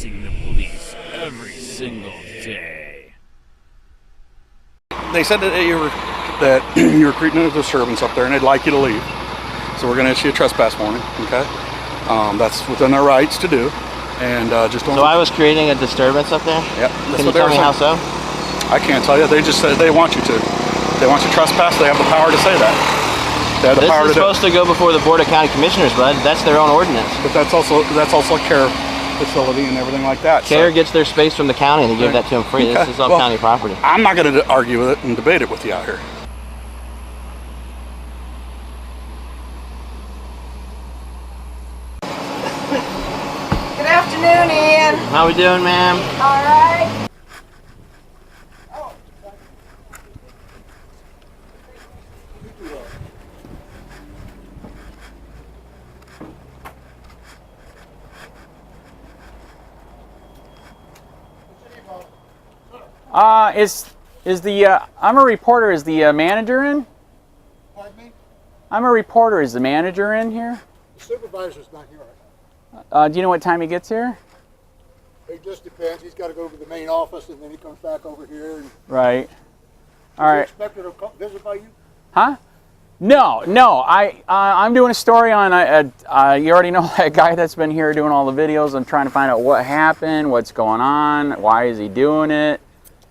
facing the police every single day. They said that you were creating a disturbance up there and they'd like you to leave. So we're going to issue a trespass warning, okay? That's within their rights to do. And just don't... So I was creating a disturbance up there? Yep. Can you tell me how so? I can't tell you. They just said they want you to. They want you to trespass. They have the power to say that. They have the power to do it. This is supposed to go before the Board of County Commissioners, bud. That's their own ordinance. But that's also a care facility and everything like that. Care gets their space from the county and they give that to them free. Okay. This is all county property. I'm not going to argue with it and debate it with you out here. Good afternoon, Ian. How we doing, ma'am? All right. I'm a reporter. Is the manager in? Pardon me? I'm a reporter. Is the manager in here? The supervisor's not here right now. Do you know what time he gets here? It just depends. He's got to go to the main office and then he comes back over here. And right. All right. Is he expected to visit by you? Huh? No. I'm doing a story on. You already know that guy that's been here doing all the videos. I'm trying to find out what happened, what's going on, why is he doing it.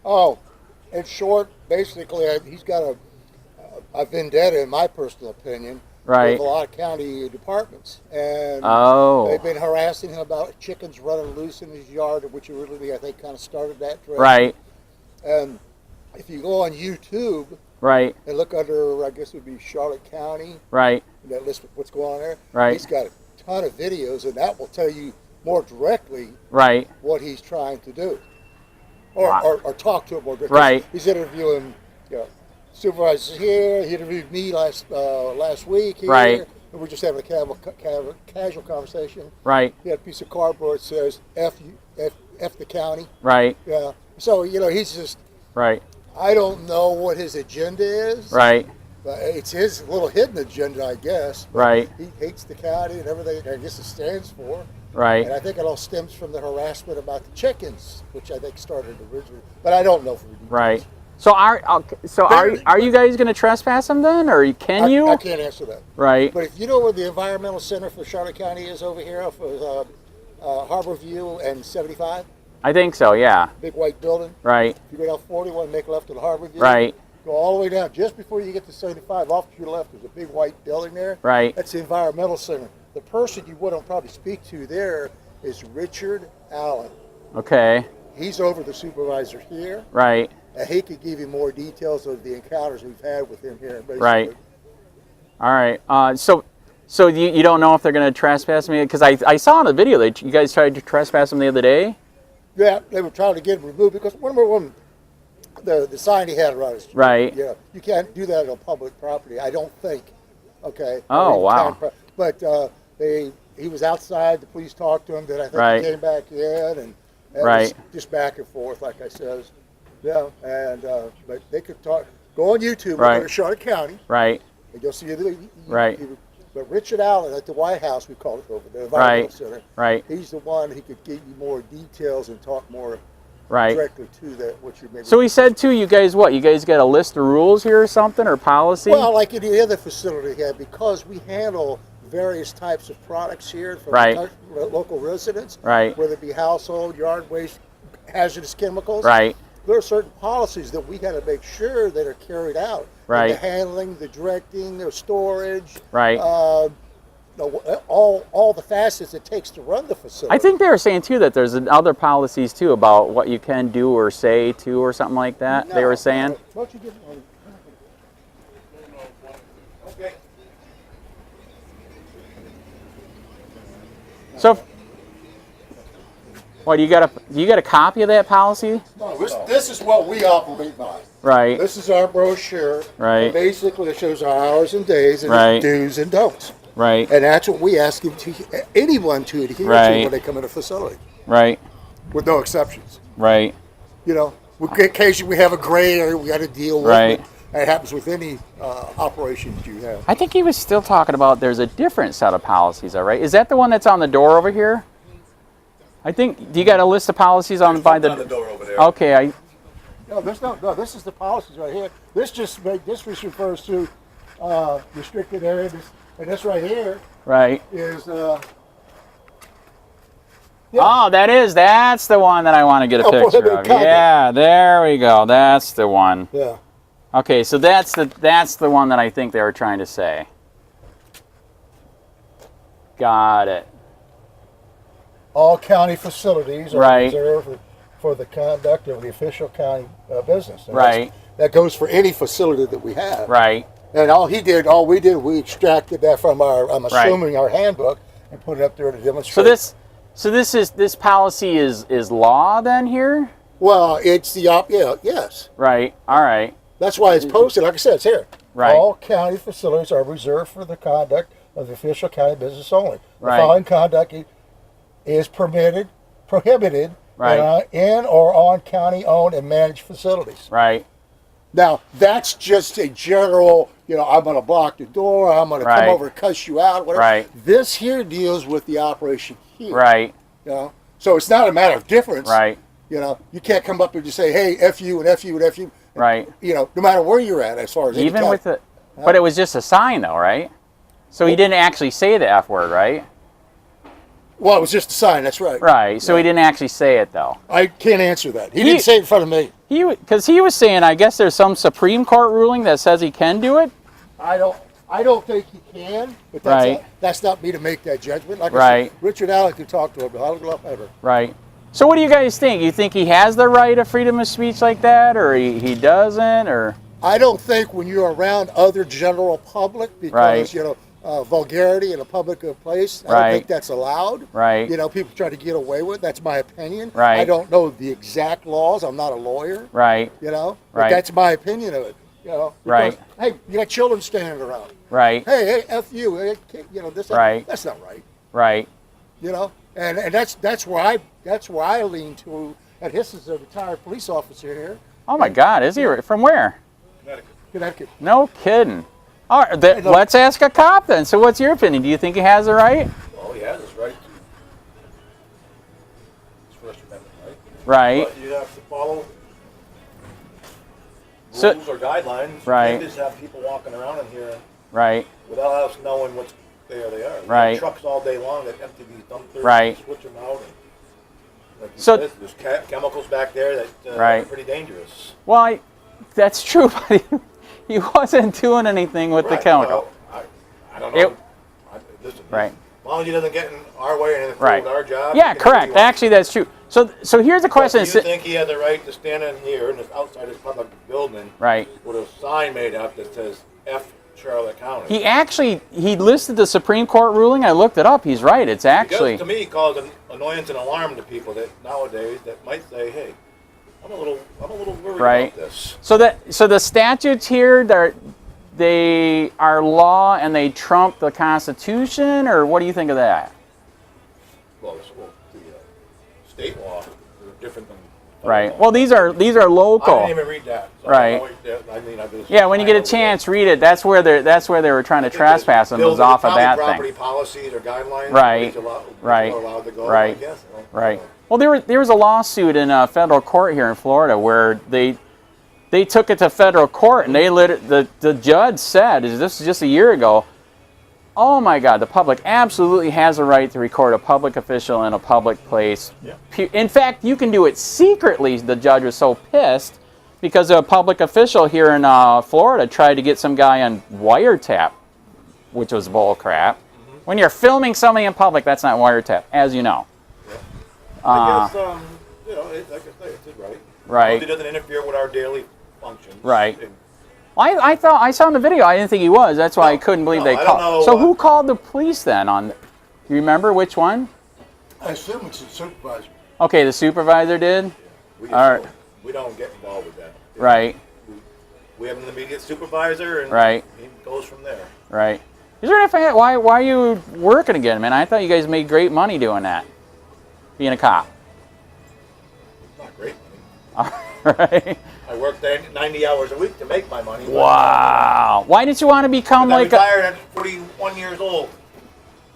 Oh, in short, basically, he's got a vendetta, in my personal opinion, right, with a lot of county departments, and they've been harassing him about chickens running loose in his yard, which originally I think kind of started that trend. Right. And if you go on YouTube, right, and look under, I guess it would be Charlotte County, right, that list what's going on there. Right. He's got a ton of videos, and that will tell you more directly, right, what he's trying to do. Or talk to him more directly. Right. He's interviewing, supervisors here. He interviewed me last week here. Right. And we're just having a casual conversation. Right. He had a piece of cardboard that says F the county. Right. Yeah. So, he's just... Right. I don't know what his agenda is. Right. But it's his little hidden agenda, I guess. Right. He hates the county and everything I guess it stands for. Right. And I think it all stems from the harassment about the chickens, which I think started originally. But I don't know for details. Right. So are you guys going to trespass them then, or can you? I can't answer that. Right. But if you know where the environmental center for Charlotte County is over here off of Harbor View and 75? I think so. Yeah. Big white building. Right. If you go down 41, make left to the Harbor View. Right. Go all the way down. Just before you get to 75, off to your left, there's a big white building there. Right. That's the environmental center. The person you would probably speak to there is Richard Allen. Okay. He's over the supervisor here. Right. And he could give you more details of the encounters we've had with him here. Basically. Right. All right. So you don't know if they're going to trespass me? Because I saw in the video that you guys tried to trespass him the other day. Yeah, they were trying to get him removed because the sign he had around his street. Right. Yeah, you can't do that on public property. I don't think. Okay. Oh wow. But he was outside. The police talked to him. Then I think he came back in and it was just back and forth, like I says. Yeah, and but they could talk. Go on YouTube. Right. Go to Charlotte County. Right. And you'll see it. Right. But Richard Allen at the White House, we call it over the Environmental Center. Right. He's the one who could give you more details and talk more directly to that. What you maybe. So he said too, you guys what? You guys got a list of rules here or something, or policy? Well, like any other facility here, because we handle various types of products here from local residents, whether it be household, yard waste, hazardous chemicals. Right. There are certain policies that we got to make sure that are carried out. Right. The handling, the directing, the storage. Right. All the facets it takes to run the facility. I think they were saying too that there's other policies too about what you can do or say to or something like that. No, they were saying. Don't you get one? Okay. So, what do you got a copy of that policy? No, this is what we operate by. Right. This is our brochure. Right. And basically, it shows our hours and days and do's and don'ts. Right. And that's what we ask anyone to adhere to when they come in a facility. Right. With no exceptions. Right. Occasionally we have a gray area we got to deal with. Right. It happens with any operations you have. I think he was still talking about there's a different set of policies, all right? Is that the one that's on the door over here? I think, do you got a list of policies on by the door over there. Okay, No, no, this is the policies right here. This refers to restricted area, and this right here right. is Oh, that's the one that I want to get a picture of. Yeah, there we go. That's the one. Yeah. Okay, so that's the one that I think they were trying to say. Got it. All county facilities are right. reserved for the conduct of the official county business. And right. That goes for any facility that we have. Right. And we extracted that from I'm assuming our handbook and put it up there to demonstrate. So this policy is law then here? Well, it's yes. Right. All right. That's why it's posted. Like I said, it's here. Right. All county facilities are reserved for the conduct of the official county business only. The right. following conduct is prohibited right. in or on county-owned and managed facilities. Right. Now, that's just a general, I'm going to block the door, I'm going to come over and cuss you out, whatever. Right. This here deals with the operation here. Right. So it's not a matter of difference. Right. You can't come up and just say, hey, F you and F you and F you. Right. No matter where you're at as far as even with the, but it was just a sign though, right? So he didn't actually say the F word, right? Well, it was just a sign, that's right. Right, so he didn't actually say it though. I can't answer that. He didn't say it in front of me. Because he was saying, I guess there's some Supreme Court ruling that says he can do it? I don't think he can, but that's not me to make that judgment. Like I said, Richard Allen can talk to him, but I'll go up ever. Right. So what do you guys think? You think he has the right of freedom of speech like that, or he doesn't, or? I don't think when you're around other general public, because, vulgarity in a public place, I don't think that's allowed. Right. People try to get away with it. That's my opinion. Right. I don't know the exact laws. I'm not a lawyer. Right. But that's my opinion of it. Because, right. Hey, you got children standing around. Right. Hey, F you. Hey, this. Right. That's not right. Right. And that's where I lean to. And this is a retired police officer here. Oh my God, is he from where? Connecticut. No kidding. All right, let's ask a cop then. So what's your opinion? Do you think he has the right? Well, he has his right to. His First Amendment right. Right. But you have to follow rules or guidelines. Right. You can't just have people walking around in here. Right. Without us knowing what's there they are. Right. Trucks all day long that empty these dumpsters. Right. Switch them out. And, so there's chemicals back there that are pretty dangerous. Well, that's true, but he wasn't doing anything with the chemical. Well, I don't know. Listen, right. As long as he doesn't get in our way and interfere with our job. Yeah, correct. Actually, that's true. So here's the question. Do you think he had the right to stand in here in this outside this public building with a sign made up that says F Charlotte County? He listed the Supreme Court ruling. I looked it up. He's right. It's actually. Because to me, cause an annoyance and alarm to people that nowadays that might say, hey, I'm a little worried about this. So the statutes here, they are law and they trump the Constitution, or what do you think of that? Well, the state law is different than right. Well, these are local. I didn't even read that. So right. When you get a chance, read it. That's where they were trying to trespass them. Was off of that property thing. Policies or guidelines. Right. Right. Allowed to go, right. I guess. Right. Well, there was a lawsuit in a federal court here in Florida where they took it to federal court and the judge said, this is just a year ago, oh my God, the public absolutely has a right to record a public official in a public place. Yeah. In fact, you can do it secretly. The judge was so pissed because a public official here in Florida tried to get some guy on wiretap, which was bull crap. Mm-hmm. When you're filming somebody in public, that's not wiretap, as you know. I guess, like I say, it's right. Right. It doesn't interfere with our daily functions. Right. Well, I thought I saw in the video. I didn't think he was. That's why I couldn't believe they called. So who called the police then? Do you remember which one? I assume it's the supervisor. Okay, the supervisor did. Yeah, we don't get involved with that. Right. We have an immediate supervisor, and he goes from there. Right. Is there anything? Why are you working again, man? I thought you guys made great money doing that. Being a cop. Not great money. All right. I worked 90 hours a week to make my money. Wow. Why did you want to become I retired at 41 years old.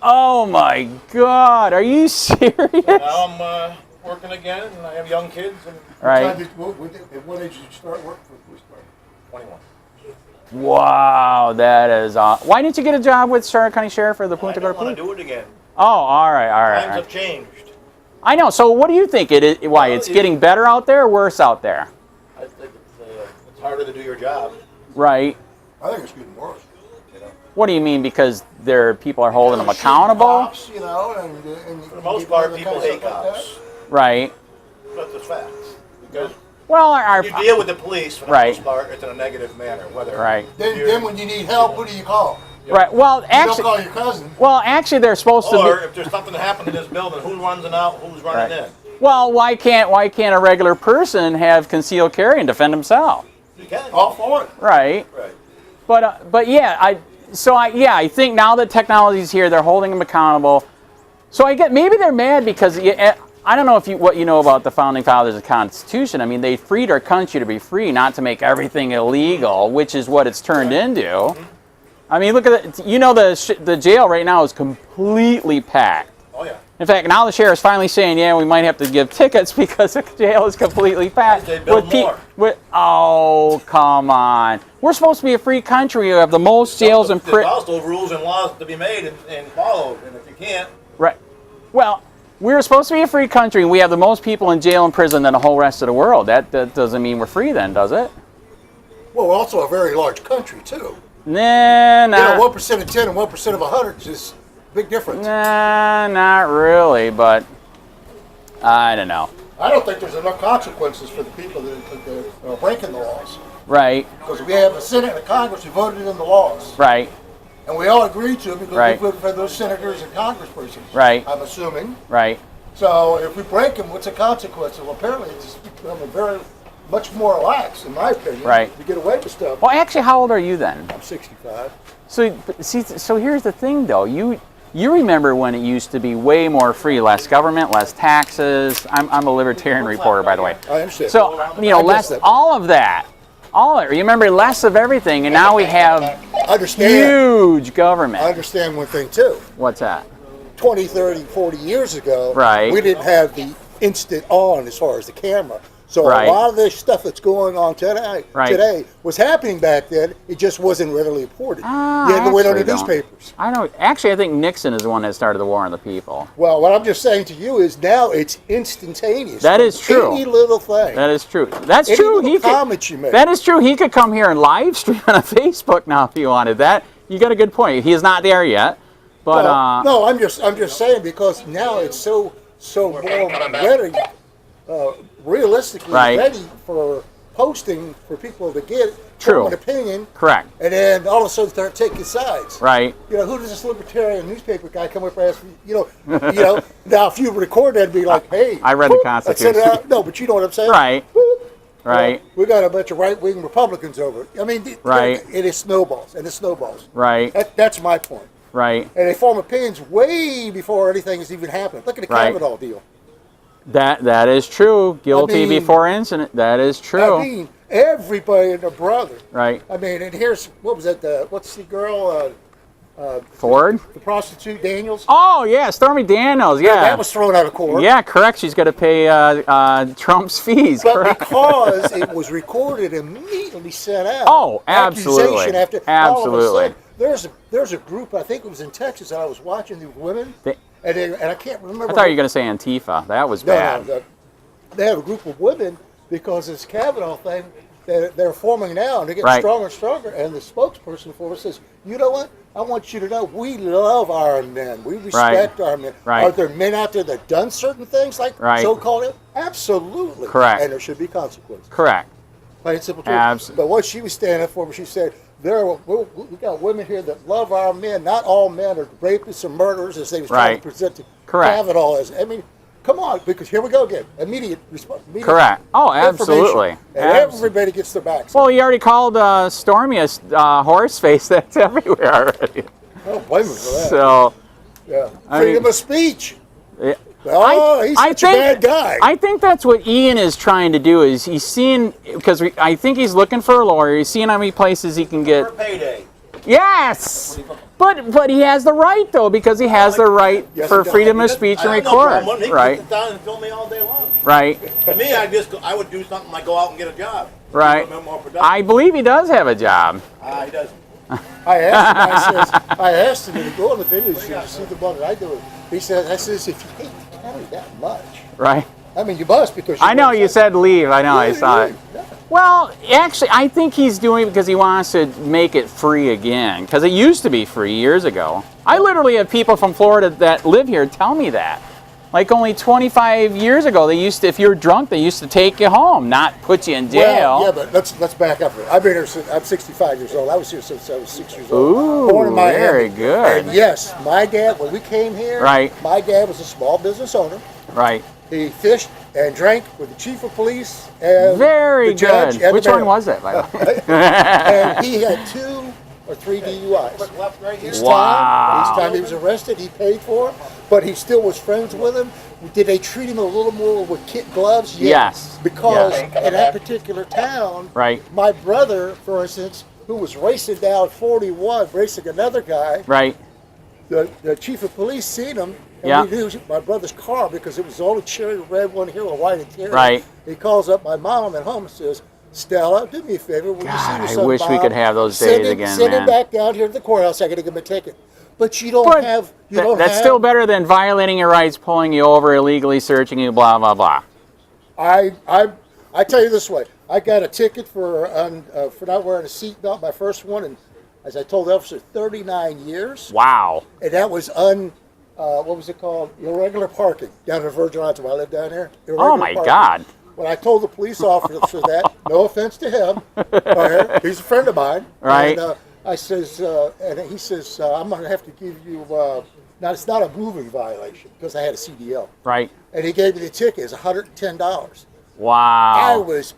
Oh my God, are you serious? Now I'm working again, and I have young kids. And right. At what age did you start working for the police department? 21. Wow, that is awesome. Why didn't you get a job with Charlotte County Sheriff or the Punta I don't Gorda want Police? to do it again. Oh, all right. Times have changed. I know. So what do you think? Why it's getting better out there or worse out there? I think it's harder to do your job. Right. I think it's getting worse. What do you mean? Because people are holding them accountable? Cops, you know, and For the most part, people hate cops. Right. But it's facts. Because well, you deal with the police for the most part, it's in a negative manner. Whether then when you need help, who do you call? Right. Well, actually, you don't call your cousin. Well, actually, they're supposed to. Or if there's something that happened in this building, who runs it out? Who's running in? Well, why can't a regular person have concealed carry and defend himself? You can. All for it. Right. Right. But yeah, I think now that technology's here, they're holding them accountable. So I get maybe they're mad because I don't know what you know about the founding fathers of the Constitution. I mean, they freed our country to be free, not to make everything illegal, which is what it's turned into. I mean, look at it. You know, the jail right now is completely packed. Oh yeah. In fact, now the sheriff's finally saying, yeah, we might have to give tickets because the jail is completely packed. They build more. Oh, come on. We're supposed to be a free country. We have the most jails and prisons. There's also rules and laws to be made and followed, and if you can't... Right. Well, we're supposed to be a free country, and we have the most people in jail and prison than the whole rest of the world. That doesn't mean we're free then, does it? Well, we're also a very large country, too. Nah. You know, 1% of 10 and 1% of 100 is a big difference. Nah, not really, but I don't know. I don't think there's enough consequences for the people that are breaking the laws. Right. Because we have a Senate and a Congress who voted in the laws. Right. And we all agreed to it because right. we voted for those senators and congresspersons. Right. I'm assuming. Right. So if we break them, what's the consequence? Well, apparently it's becoming very much more lax, in my opinion. Right. To get away with stuff. Well, actually, how old are you then? I'm 65. So here's the thing, though. You remember when it used to be way more free, less government, less taxes. I'm a libertarian reporter, by the way. I understand. So less all of that. You remember less of everything, and now we have huge government. I understand one thing too. What's that? 20, 30, 40 years ago, right. we didn't have the instant on as far as the camera. So right. a lot of this stuff that's going on today was happening back then. It just wasn't readily reported. You had to wait on the newspapers. Actually, I think Nixon is the one that started the war on the people. Well, what I'm just saying to you is now it's instantaneous. That is true. Any little thing. That is true. That's any true. Little comments you make. That is true. He could come here and live stream on Facebook now if he wanted that. You got a good point. He is not there yet. But no, I'm just saying because now it's so more ready. Realistically ready for posting for people to get an opinion. Correct. And then all of a sudden start taking sides. Right. You know, who does this libertarian newspaper guy come up and ask me, now if you record that, it'd be like, hey. I read the Constitution. No, but you know what I'm saying? Right. Right. We got a bunch of right-wing Republicans over it. I mean, it snowballs, and it snowballs. Right. That's my point. Right. And they form opinions way before anything has even happened. Look at the Kavanaugh deal. That is true. Guilty before incident. That is true. I mean, everybody and their brother. Right. I mean, and here's, what was that, what's the girl? Ford? The prostitute, Daniels? Oh, yeah, Stormy Daniels, yeah. That was thrown out of court. Yeah, correct. She's got to pay Trump's fees, but correct? because it was recorded and immediately sent out. Oh, absolutely. After absolutely. There's a group, I think it was in Texas, that I was watching, these women. And I can't remember. I thought you were going to say Antifa. That was bad. No, they have a group of women because this Kavanaugh thing, they're forming now, and they're getting stronger and stronger. And the spokesperson for it says, you know what? I want you to know we love our men. We respect our men. Are there men out there that done certain things like so-called? Absolutely. Correct. And there should be consequences. Correct. Plain and simple truth. But what she was standing for, she said, we got women here that love our men. Not all men are rapists or murderers, as they was trying to present to Kavanaugh as. I mean, come on, because here we go again. Immediate response. Correct. Oh, absolutely. And everybody gets their backs. Well, you already called Stormy a horse face. That's everywhere already. I don't blame him for that. So, yeah, freedom of speech. Yeah. Oh, he's such a bad guy. I think that's what Ian is trying to do. Is he's seeing, because I think he's looking for a lawyer. He's seeing how many places he can get. For payday. Yes. But he has the right though, because he has the right for freedom of speech and record. Right. Sit down and film me all day long. Right. To me, I would do something like go out and get a job. Right. I believe he does have a job. He doesn't. I asked him to go in the video to see the one that I do. He said, I says, if you hate the county that much. Right. I mean, you must, because I know you said leave. I know, I saw it. Well, actually, I think he's doing it because he wants to make it free again. Because it used to be free years ago. I literally have people from Florida that live here tell me that. Like only 25 years ago, they used to, if you were drunk, they used to take you home, not put you in jail. Well, yeah, but let's back up here. I've been here since I'm 65 years old. I was here since I was 6 years old. Ooh, born in Miami. Very good. And yes, my dad, when we came here, my dad was a small business owner. Right. He fished and drank with the chief of police and very the judge. good. Which one was that, by the way? And he had 2 or 3 DUIs. Each time he was arrested, he paid for it, but he still was friends with him. Did they treat him a little more with kid gloves? Yes. Because in that particular town, my brother, for instance, who was racing down 41, racing another guy, the chief of police seen him, and we knew my brother's car because it was the only cherry red one here with white interior. He calls up my mom at home and says, Stella, do me a favor. When you see your son, I wish we could have those days again, Send him back down here to the courthouse. I got to give him a ticket. But you don't have. That's still better than violating your rights, pulling you over, illegally searching you, blah blah blah. I tell you this way. I got a ticket for not wearing a seatbelt, my first one, and as I told the officer, 39 years. Wow. And that was what was it called? Irregular parking down in Virgin Islands where I live down here. Oh my God. When I told the police officer that, no offense to him, he's a friend of mine. Right. And, I says, and he says, I'm going to have to give you, now it's not a moving violation because I had a CDL. Right. And he gave me the ticket. It's $110. Wow. I was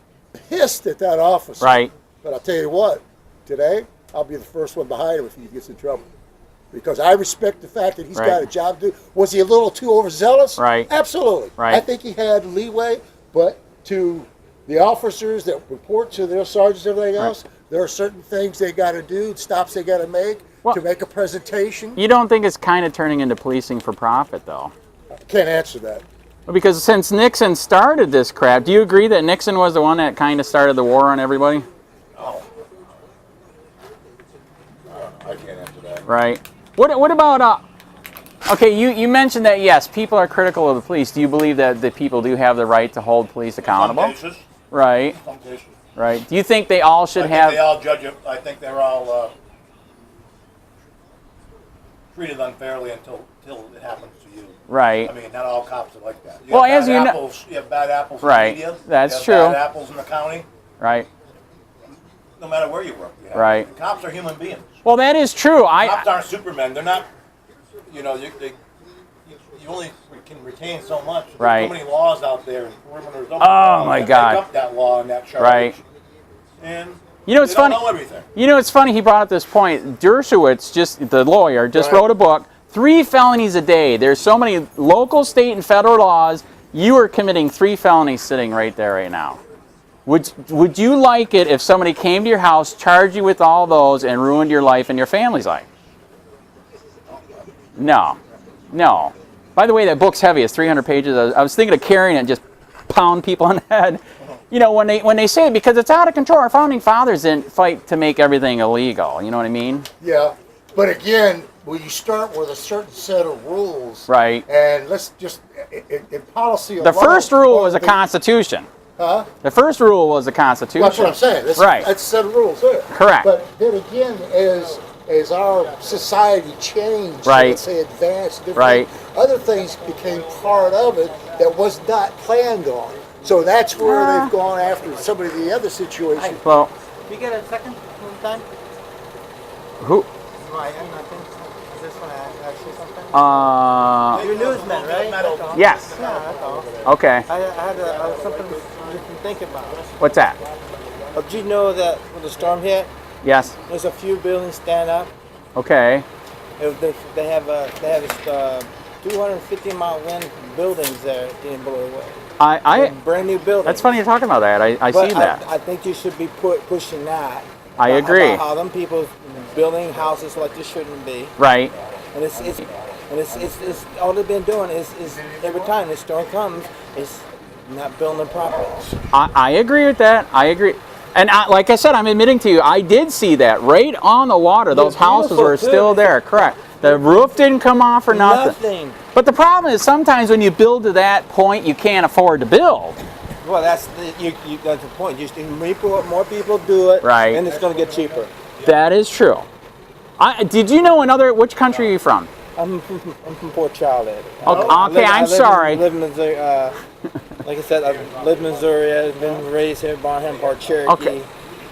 pissed at that officer. Right. But I'll tell you what, today I'll be the first one behind him if he gets in trouble. Because I respect the fact that he's got a job to do. Was he a little too overzealous? Right. Absolutely. Right. I think he had leeway, but to the officers that report to their sergeants and everything else, there are certain things they got to do, stops they got to make a presentation. You don't think it's kind of turning into policing for profit, though? I can't answer that. Because since Nixon started this crap, do you agree that Nixon was the one that kind of started the war on everybody? No. I can't answer that. Right. What about, okay, you mentioned that, yes, people are critical of the police. Do you believe that the people do have the right to hold police accountable? In some cases. Right. In some cases. Right. Do you think they all should have... they all judge it. I think they're all treated unfairly until it happens to you. Right. I mean, not all cops are like that. Well, as you know... You have bad apples in right. the media. That's you true. have bad apples in the county. Right. No matter where you work. You have. Right. Cops are human beings. Well, that is true. Cops aren't supermen. They're not, you only can retain so much. Right. There's so many laws out there and perimeters. Oh, my God. Make up that law and that charge. Right. And you know, it's funny. Don't know everything. You know, it's funny he brought up this point. Dershowitz, the lawyer, wrote a book, 3 felonies a day. There's so many local, state, and federal laws. You are committing 3 felonies sitting right there right now. Would you like it if somebody came to your house, charged you with all those, and ruined your life and your family's life? No. No. By the way, that book's heavy. It's 300 pages. I was thinking of carrying it and just pound people on the head. You know, when they say it, because it's out of control. Our founding fathers didn't fight to make everything illegal. You know what I mean? Yeah. But again, when you start with a certain set of rules. Right. And let's just, in policy alone. The first rule was the Constitution. Huh? The first rule was the Constitution. Well, that's what I'm saying. That's a set of rules there. Correct. But then again, as our society changed, let's say advanced, other things became part of it that was not planned on. So that's where they've gone after some of the other situations. Well, we get a second time? Who? I just want to ask you something. You're a newsman, right? Yes. Yeah, that's all. Okay. I had something you can think about. What's that? Did you know that when the storm hit, yes, there's a few buildings stand up? Okay. They have 250-mile wind buildings there getting blown away. Brand new buildings. That's funny you're talking about that. I see that. I think you should be pushing that. I agree. How them people building houses like they shouldn't be. Right. And it's all they've been doing is every time the storm comes, it's not building properly. I agree with that. I agree. And like I said, I'm admitting to you, I did see that right on the water. Those houses were still there. Correct. The roof didn't come off or nothing. But the problem is sometimes when you build to that point, you can't afford to build. Well, that's the point. More people do it, right, and it's going to get cheaper. That is true. Did you know which country are you from? I'm from Port Charlotte. Okay, I'm sorry. I live in Missouri. Like I said, I live in Missouri. I've been raised here, born here in Port Cherokee. Okay.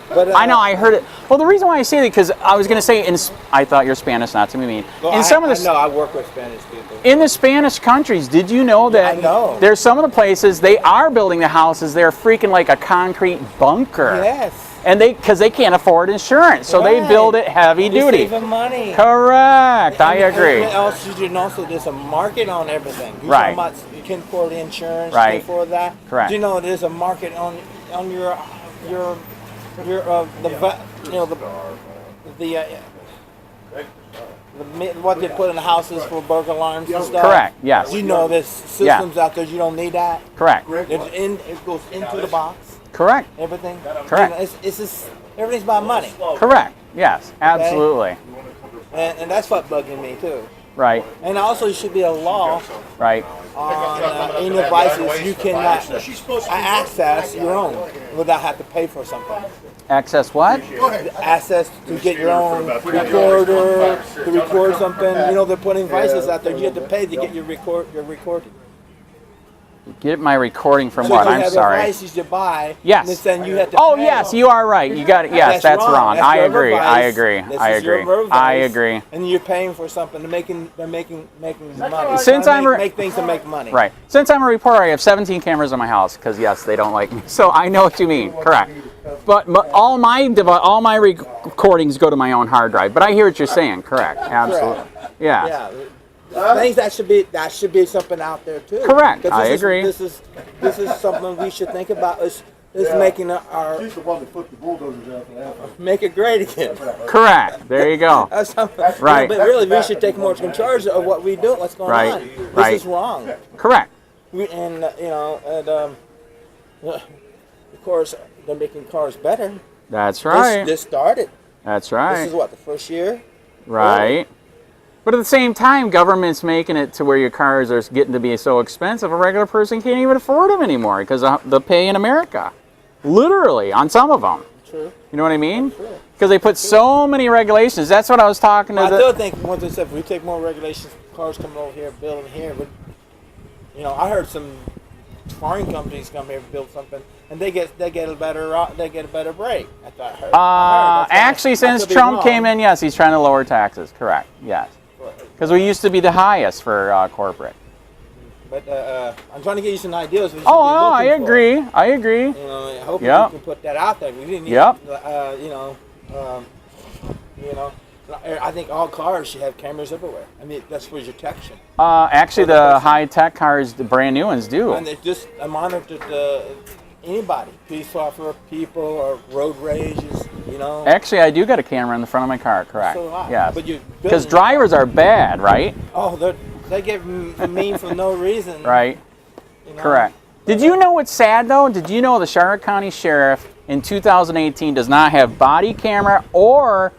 But, I know, I heard it. Well, the reason why I say that, because I was going to say, I thought you're Spanish, not to be mean. Well, I work with Spanish people. In the Spanish countries, did you know that there's some of the places they are building the houses, they're freaking like a concrete bunker. Yes. And because they can't afford insurance, so they build it heavy duty. Saving money. Correct. I agree. And also, there's a market on everything. Right. You can afford the insurance. Right. You can afford that. Correct. Do you know there's a market on your what they put in the houses for burglar alarms and stuff. Correct. Yes. You know there's systems out there. You don't need that. Correct. It goes into the box. Correct. Everything. Correct. You know, it's just everything's about money. Correct. Yes. Absolutely. Okay? And that's what bugging me too. Right. And also, it should be a law. Right. On any devices you cannot access your own without having to pay for something. Access what? Access to get your own recorder, to record something. You know, they're putting devices out there. You have to pay to get your recording. Get my recording from so what? You I'm have sorry. Devices you buy. Yes. And then you have to oh pay. yes, you are right. You got it. Yes, that's wrong. I agree. I agree. I agree. I agree. And you're paying for something. They're making money. Since make things to make money. Right. Since I'm a reporter, I have 17 cameras in my house because yes, they don't like me. So I know what you mean. Correct. But all my recordings go to my own hard drive. But I hear what you're saying. Correct. Absolutely. Yeah. Yeah. Things that should be something out there too. Correct. I agree. This is something we should think about. Is making our make it great again. Correct. There you go. Right. But really, we should take more control of what we do. What's going on? This is wrong. Correct. Of course, they're making cars better. That's right. This started. That's right. This is what, the first year? Right. But at the same time, government's making it to where your cars are getting to be so expensive, a regular person can't even afford them anymore because of the pay in America. Literally, on some of them. True. You know what I mean? Because they put so many regulations. That's what I was talking to. I still think, once I said, if we take more regulations, cars coming over here, building here, but, I heard some foreign companies come here and build something, and they get a better break. Actually, since Trump came in, yes, he's trying to lower taxes. Correct. Yes. Because we used to be the highest for corporate. But I'm trying to get you some ideas. I agree. I agree. I hope you can put that out there. We didn't need, I think all cars should have cameras everywhere. I mean, that's for detection. Actually, the high-tech cars, the brand new ones do. And it just monitor anybody, police officer, people, or road rages. Actually, I do got a camera in the front of my car. Correct. So do I. Yes. Because drivers are bad, right? Oh, they get mean for no reason. Right. Correct. Did you know what's sad though? Did you know the Charlotte County Sheriff in 2018 does not have body camera or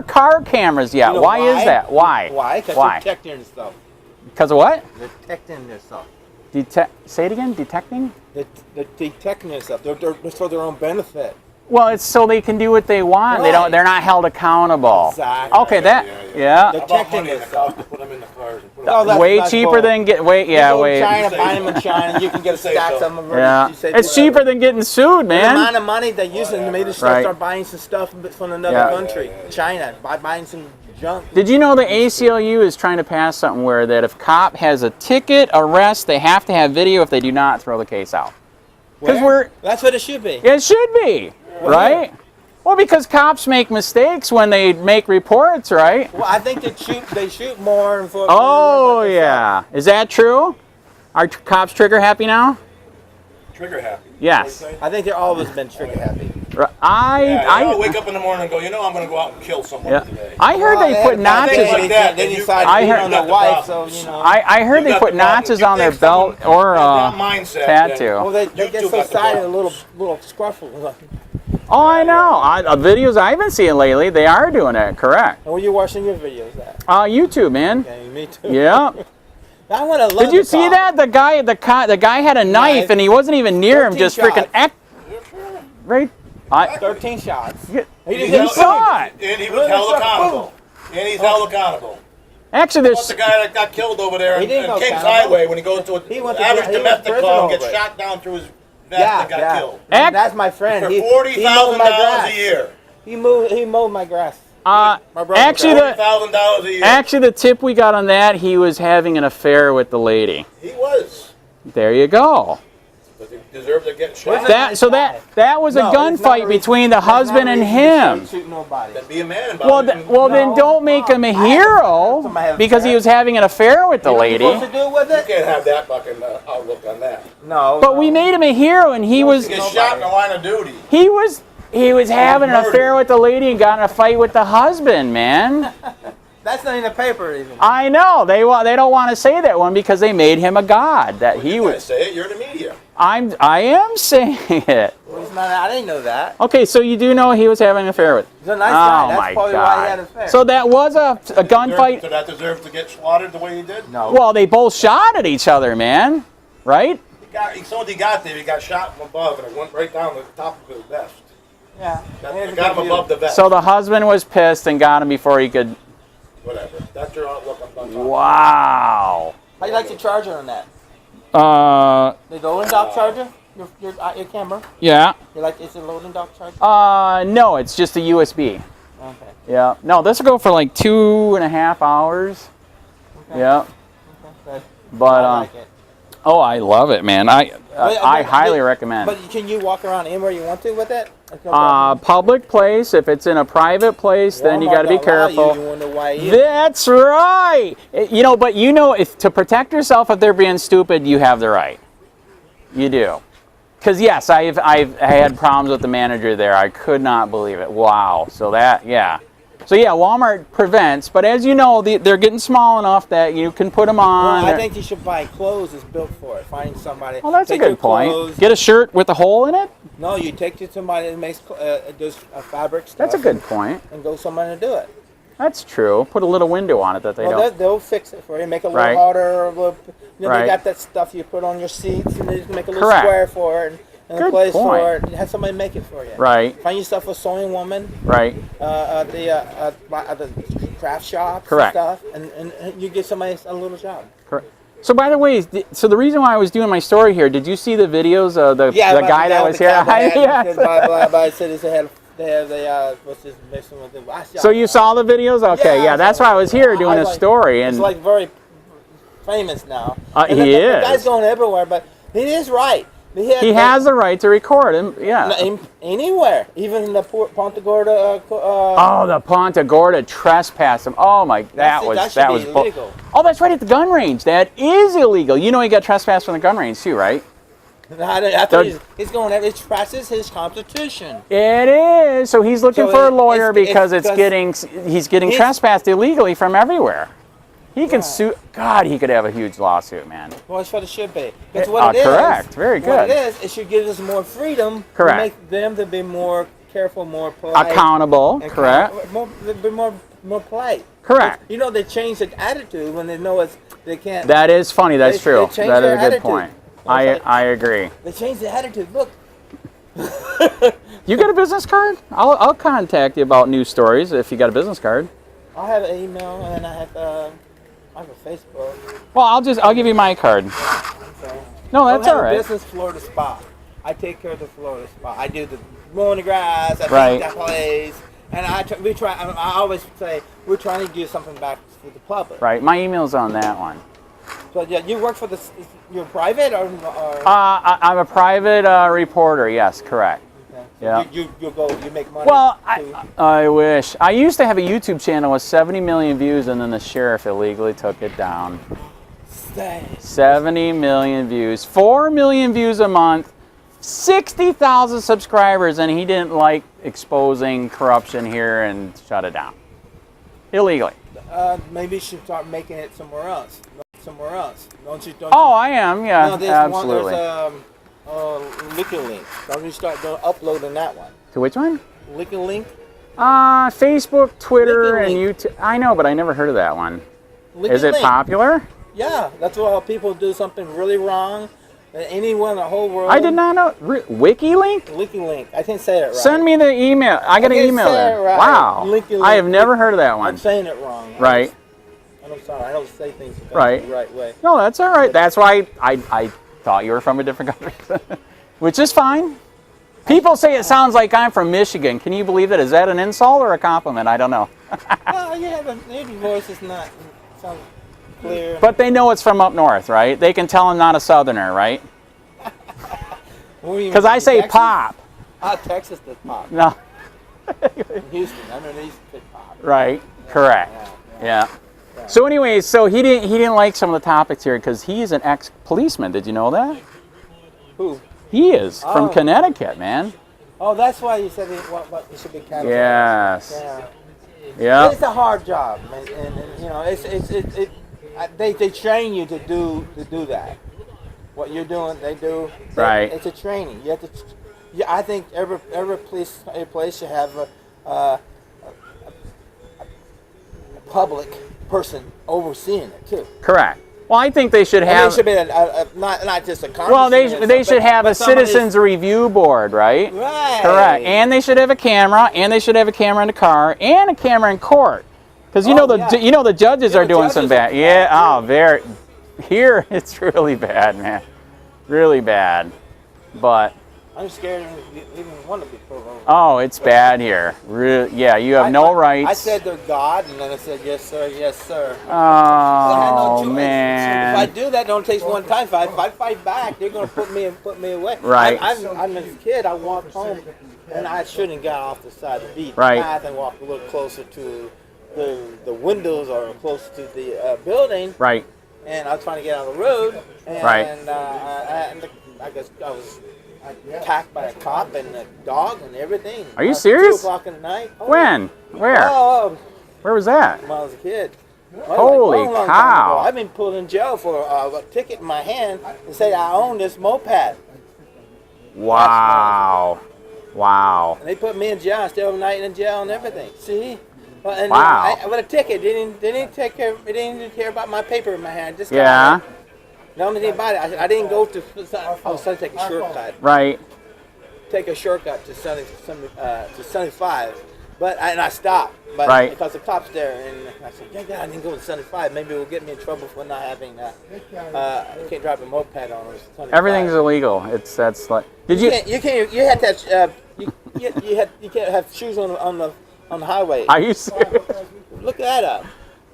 car cameras yet? Why is that? Why? Why? Because they're detecting yourself. Because of what? They're detecting yourself. Say it again. Detecting? They're detecting yourself. They're for their own benefit. Well, it's so they can do what they want. Right. They're not held accountable. Exactly. Okay, They're detecting yourself. To put them in the cars and put them way cheaper than China, buy them in China. You can get a stack of them. Yeah, it's cheaper than getting sued, man. The amount of money they're using to maybe start buying some stuff from another country, China, buying some junk. Did you know the ACLU is trying to pass something where that if cop has a ticket, arrest, they have to have video. If they do not, throw the case out. Because that's what it should be. It should be. Right? Well, because cops make mistakes when they make reports, right? Well, I think they shoot more. Oh, yeah. Is that true? Are cops trigger happy now? trigger happy. Yes. I think they've always been trigger happy. I wake up in the morning and go, you know, I'm going to go out and kill someone today. I heard they put notches. Like that. They decided to beat on their wife, so you know. I heard they put notches on their belt or tattoo. Well, they get so excited, a little scruffle. Oh, I know. Videos I've been seeing lately, they are doing it. Correct. Where are you watching your videos at? YouTube, man. Okay, me too. Yeah. I would have loved Did you see that? The guy had a knife and he wasn't even near him. Just freaking right. 13 shots. You saw it. And he was held accountable. And he's held accountable. Actually, there's the guy that got killed over there in Kings Highway when he goes to an average domestic call and gets shot down through his vest and got killed. That's my friend. For $40,000 a year. He mowed my grass. Actually, the tip we got on that, he was having an affair with the lady. He was. There you go. But he deserved to get shot. That was a gunfight between the husband and him. Then be a man about it. Well, then don't make him a hero because he was having an affair with the lady. You can't have that fucking outlook on that. No. But we made him a hero, and he was. He gets shot in the line of duty. He was having an affair with the lady and got in a fight with the husband, man. That's not in the paper even. I know they don't want to say that one because they made him a god. That he was. Say it. You're in the media. I am saying it. Well, it's not, I didn't know that. Okay, so you do know he was having an affair with. He's a nice guy. That's probably why he had an affair. So that was a gunfight. Did that deserve to get slaughtered the way he did? No. Well, they both shot at each other, man. Right? He got there, he got shot from above, and it went right down the top of his vest. Yeah. Got him above the vest. So the husband was pissed and got him before he could. Whatever. That's your outlook on gun. Wow. How do you like your charger on that? The loading dock charger? Your camera? Yeah. You like, is it a loading dock charger? No, it's just a USB. Okay. Yeah. No, this will go for like 2.5 hours. Okay. Yeah. Okay. But I like it. Oh, I love it, man. I highly recommend. But can you walk around anywhere you want to with it? Public place. If it's in a private place, then you got to be careful. You wonder why That's right. You know, but you know, if to protect yourself if they're being stupid, you have the right. You do. Because yes, I had problems with the manager there. I could not believe it. Wow. So yeah. So yeah, Walmart prevents, but as you know, they're getting small enough that you can put them on. Well, I think you should buy clothes that's built for it. Find somebody. Well, that's a good point. Get a shirt with a hole in it? No, you take it to somebody that makes does fabric stuff. That's a good point. And go somewhere to do it. That's true. Put a little window on it that they don't. They'll fix it for you. Make it a little harder. They got that stuff you put on your seats, and they just make a little square for it. And a place for it. Have somebody make it for you. Right. Find yourself a sewing woman. Right. The craft shops. Correct. And stuff, and you give somebody a little job. Correct. So by the way, so the reason why I was doing my story here, did you see the videos of the guy that was here? So you saw the videos? Okay, yeah, that's why I was here doing a story. And it's like very famous now. He is. The guy's going everywhere, but he is right. He has the right to record him, yeah. Anywhere, even in the PUNTA GORDA. The PUNTA GORDA trespassed him. Oh my, that was illegal. Oh, that's right, at the gun range. That is illegal. You know he got trespassed from the gun range too, right? I thought he's going. It trespasses his constitution. It is. So he's looking for a lawyer because he's getting trespassed illegally from everywhere. He can sue. God, he could have a huge lawsuit, man. Well, that's what it should be. That's what it is. Correct. Very good. What it is, it should give us more freedom. Correct. To make them to be more careful, more polite. Accountable. Correct. Be more polite. Correct. You know, they change the attitude when they know they can't. That is funny. That's true. That is a good point. I agree. They change the attitude. Look. You got a business card? I'll contact you about news stories if you got a business card. I have an email and I have a Facebook. Well, I'll give you my card. No, that's all right. Business Florida Spa. I take care of the Florida Spa. I do the mowing the grass. I right. take that place, and I always say we're trying to do something back for the public. Right. My email's on that one. So yeah, you work for you're private or? I'm a private reporter. Yes, correct. Yeah. You make money. Well, I wish. I used to have a YouTube channel with 70 million views, and then the sheriff illegally took it down. 70 million views. 4 million views a month. 60,000 subscribers, and he didn't like exposing corruption here and shut it down illegally. Maybe you should start making it somewhere else. Somewhere else. Don't you? Oh, I am. Yeah, no, absolutely. There's Link. Don't you start uploading that one? To which one? Link. Facebook, Twitter, and YouTube. I know, but I never heard of that one. Is it popular? Yeah, that's why people do something really wrong. Anyone in the whole world. I did not know. WikiLink? Link. I didn't say it right. Send me the email. I got an email there. Right. Wow. I have never heard of that one. I'm saying it wrong. Right. I'm sorry. I don't say things the right way. No, that's all right. That's why I thought you were from a different country, which is fine. People say it sounds like I'm from Michigan. Can you believe that? Is that an insult or a compliment? I don't know. Well, yeah, the native voice is not sounds clear. But they know it's from up north, right? They can tell I'm not a southerner, right? Because I say Texas? pop. Texas does pop. No. In Houston, I know they used to say pop. Right. Correct. Yeah. So anyways, so he didn't like some of the topics here because he's an ex-policeman. Did you know that? Who? He is from Connecticut, man. Oh, that's why you said he should be categorized. Yes. Yeah. It's a hard job, and you know, they train you to do that. What you're doing, they do. Right. It's a training. You have to. I think every place should have a public person overseeing it too. Correct. Well, I think they should have. They should be not just a. Well, they should have a citizens review board, right? Right. Correct. And they should have a camera, and they should have a camera in the car, and a camera in court, because you know the judges are doing some bad. Yeah. Oh, very. Here it's really bad, man. Really bad. But. I'm scared of even want to be pulled over. Oh, it's bad here. Yeah, you have no rights. I said they're God, and then I said, yes, sir, yes, sir. Oh, man. If I do that, don't take one time. If I fight back, they're going to put me away. Right. I'm a kid. I walked home, and I shouldn't have got off the side of the path and walked a little closer to the windows or closer to the building. Right. And I was trying to get out of the road, and I guess I was attacked by a cop and a dog and everything. Are you serious? 2 o'clock in the night. Oh. When? Where? Where was that? When I was a kid. Holy cow. I've been pulled in jail for a ticket in my hand and say I own this moped. Wow. Wow. And they put me in jail. I stayed overnight in jail and everything. See? And wow. With a ticket, they didn't care about my paper in my hand. Just the only thing about it, I didn't go to. I was trying to take a shortcut. Right. Take a shortcut to 75, but I stopped. But because the cops there, and I said, yeah, I didn't go to 75. Maybe it will get me in trouble for not having. You can't drive a moped on it. Everything's illegal. That's like. Did you? You have to have. You can't have shoes on the highway. Are you serious? Look that up.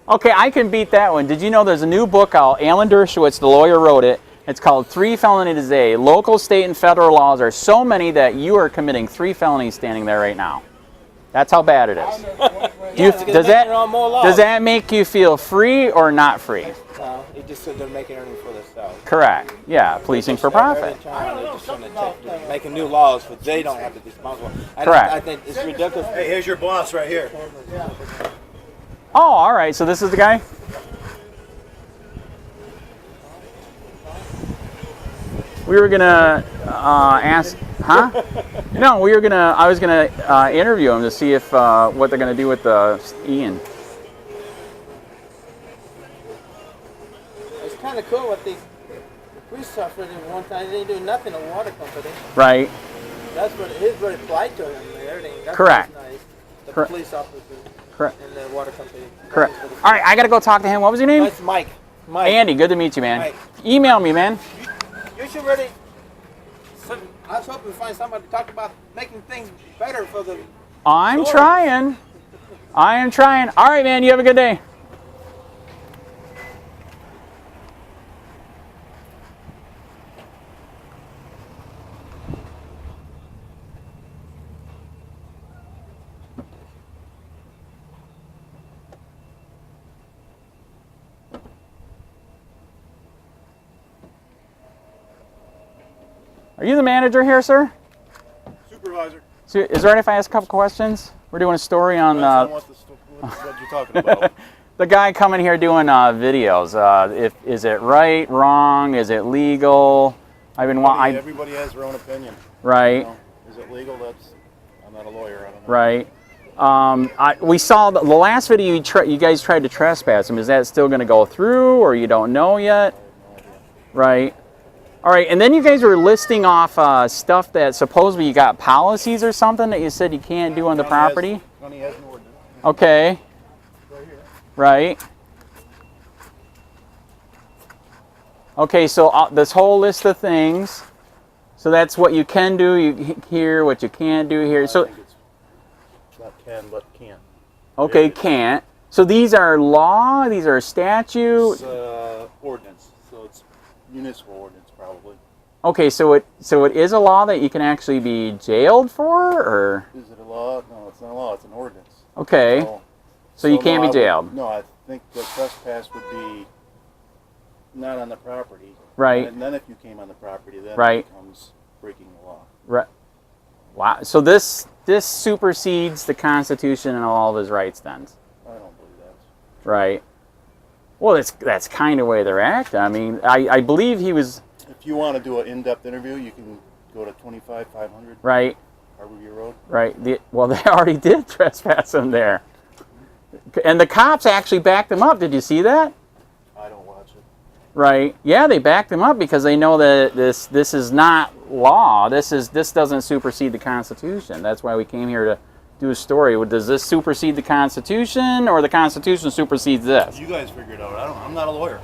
Okay, I can beat that one. Did you know there's a new book out? Alan Dershowitz, the lawyer, wrote it. It's called 3 Felonies a Day. Local, state, and federal laws are so many that you are committing 3 felonies standing there right now. That's how bad it is. Does that make you feel free or not free? No, it just said they're making everything for themselves. Correct. Yeah, policing for profit. They're just making new laws, but they don't have to be responsible. Correct. I think it's ridiculous. Hey, here's your boss right here. Oh, all right. So this is the guy? We were going to ask, huh? No, I was going to interview him to see if what they're going to do with Ian. It's kind of cool what the police suffered at one time. They didn't do nothing to water company. Right. That's what it is, what it applied to him and everything. That's correct. Nice. The police officers. Correct. And the water company. Correct. All right, I got to go talk to him. What was your name? That's Mike. Andy, good to meet you, man. Mike. Email me, man. You should really. I was hoping to find somebody to talk about making things better for the. I'm trying. I am trying. All right, man. You have a good day. Are you the manager here, sir? Supervisor. So, is there any if I ask a couple questions? We're doing a story on what you're talking about. the guy coming here doing videos. Is it right, wrong? Is it legal? Everybody has their own opinion. Right. You know, is it legal? I'm not a lawyer. I don't know. Right. We saw the last video you guys tried to trespass him. Is that still going to go through, or you don't know yet? No idea. Right. All right. And then you guys were listing off stuff that supposedly you got policies or something that you said you can't do on the property. County has an ordinance. Okay. Right here. Right. Okay, so this whole list of things, so that's what you can do here, what you can't do here. So, I think it's not can, but can't. okay, can't. So these are law, these are statute. It's ordinance, so it's municipal ordinance probably. Okay, so it is a law that you can actually be jailed for, or? Is it a law? No, it's not a law, it's an ordinance. Okay, so you can't be jailed. No, I think the trespass would be not on the property. Right. And then if you came on the property, then right. it becomes breaking the law. Right. Wow. So this supersedes the Constitution and all of his rights then? I don't believe that. Right. Well, that's kind of the way they're acting. I mean, I believe he was... If you want to do an in-depth interview, you can go to 25500 right. Harborview Road. Right. Well, they already did trespass him there. And the cops actually backed him up. Did you see that? I don't watch it. Right. Yeah, they backed him up because they know that this is not law. This doesn't supersede the Constitution. That's why we came here to do a story. Does this supersede the Constitution, or the Constitution supersedes this? You guys figure it out. I'm not a lawyer.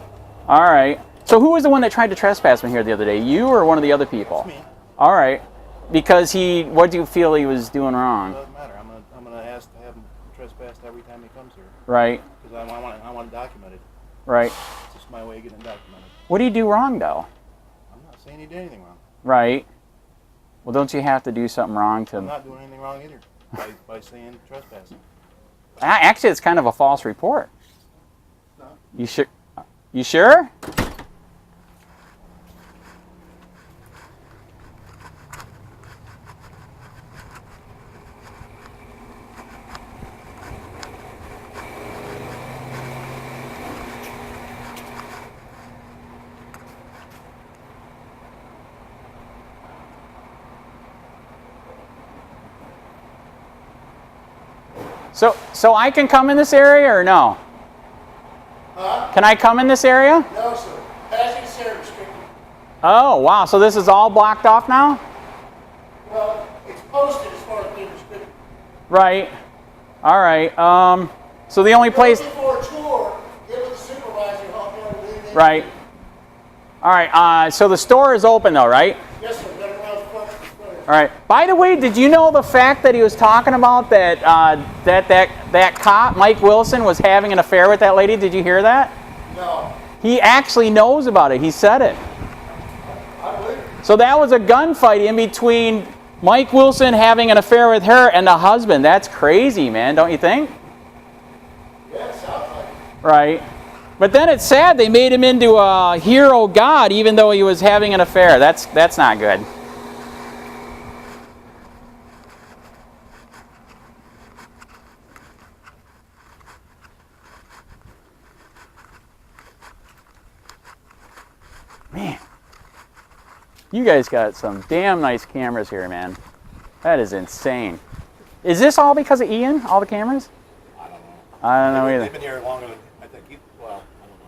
All right. So who was the one that tried to trespass me here the other day? You or one of the other people? It's me. All right. Because what do you feel he was doing wrong? It doesn't matter. I'm gonna ask to have him trespassed every time he comes here. Right. Because I want it documented. Right. It's just my way of getting it documented. What do you do wrong, though? I'm not saying he did anything wrong. Right. Well, don't you have to do something wrong to... I'm not doing anything wrong either by saying trespassing. Actually, it's kind of a false report. No. You sure? You sure? So I can come in this area or no? Huh? Can I come in this area? No, sir. Passing is here restricted. Oh, wow. So this is all blocked off now? Well, it's posted as far as being restricted. Right. All right. So the only place... For a tour, get with the supervisor, help you out with anything. Right. All right. So the store is open though, right? Yes, sir. Right around the front. All right. By the way, did you know the fact that he was talking about that that cop, Mike Wilson, was having an affair with that lady? Did you hear that? No. He actually knows about it. He said it. I believe it. So that was a gunfight in between Mike Wilson having an affair with her and the husband. That's crazy, man, don't you think? Yeah, it sounds like it. Right. But then it's sad they made him into a hero god even though he was having an affair. That's not good. Man, you guys got some damn nice cameras here, man. That is insane. Is this all because of Ian, all the cameras? I don't know. I don't know either. They've been here longer than, I think, well, I don't know.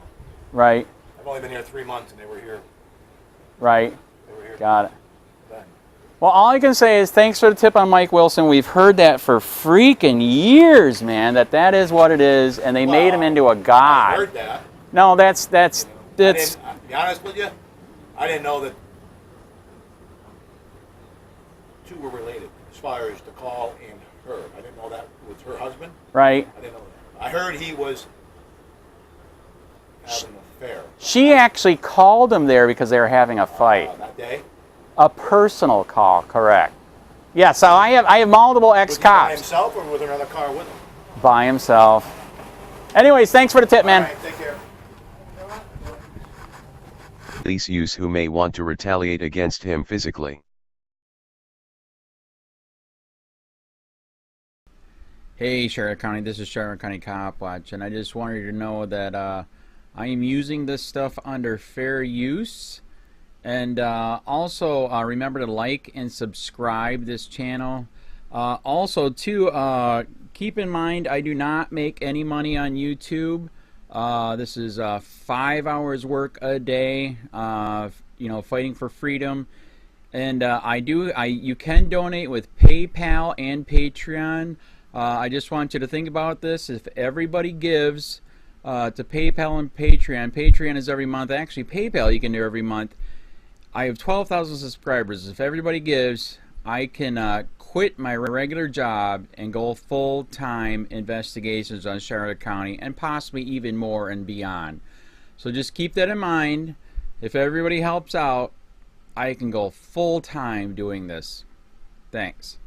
Right. I've only been here 3 months and they were here. Right. They were here. Got it. Then. Well, all I can say is thanks for the tip on Mike Wilson. We've heard that for freaking years, man, that is what it is, and they made him into a god. I heard that. No, that's I'll be honest with you, I didn't know that two were related as far as the call and her. I didn't know that was her husband. right. I didn't know that. I heard he was having an affair. She actually called him there because they were having a fight. That day? A personal call, correct. Yeah, so I have multiple Was he by ex-cops. himself or was there another car with him? By himself. Anyways, thanks for the tip, man. All right, take care. police use who may want to retaliate against him physically. Hey Charlotte County, this is Charlotte County Copwatch, and I just wanted you to know that I am using this stuff under fair use. And also remember to like and subscribe this channel. Also too, keep in mind I do not make any money on YouTube. This is 5 hours work a day, you know, fighting for freedom. And you can donate with PayPal and Patreon. I just want you to think about this. If everybody gives to PayPal and Patreon, Patreon is every month. Actually, PayPal you can do every month. I have 12,000 subscribers. If everybody gives, I can quit my regular job and go full-time investigations on Charlotte County and possibly even more and beyond. So just keep that in mind. If everybody helps out, I can go full-time doing this. Thanks.